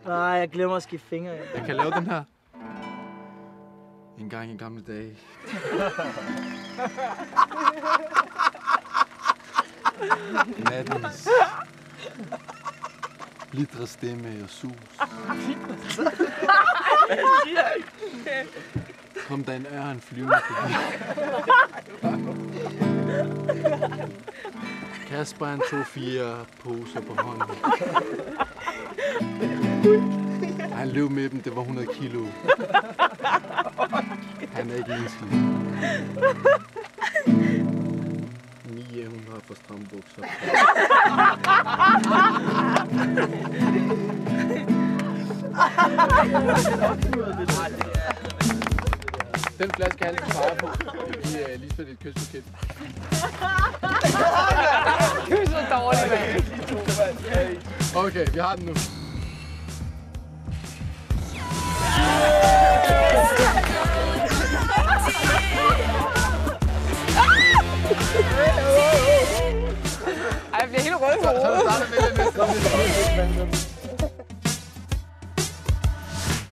Nej, jeg glemmer at skifte fingre. Jeg kan lave den her. En gang i gamle dage. Nattens blitre stemme og sus. Kom der en ørn flyvende forbi. Kasper han tog 4 poser på hånden. Han løb med dem, det var 100 kilo. Han er ikke menneskelig. 900 for stramme bukser. Den flaske han skal pege på. Vi lige spille et kysbuket. Du er så dårlig, mand. Okay, vi har den nu. Ej, jeg bliver helt rød på hovedet. Så starter vi med det næste.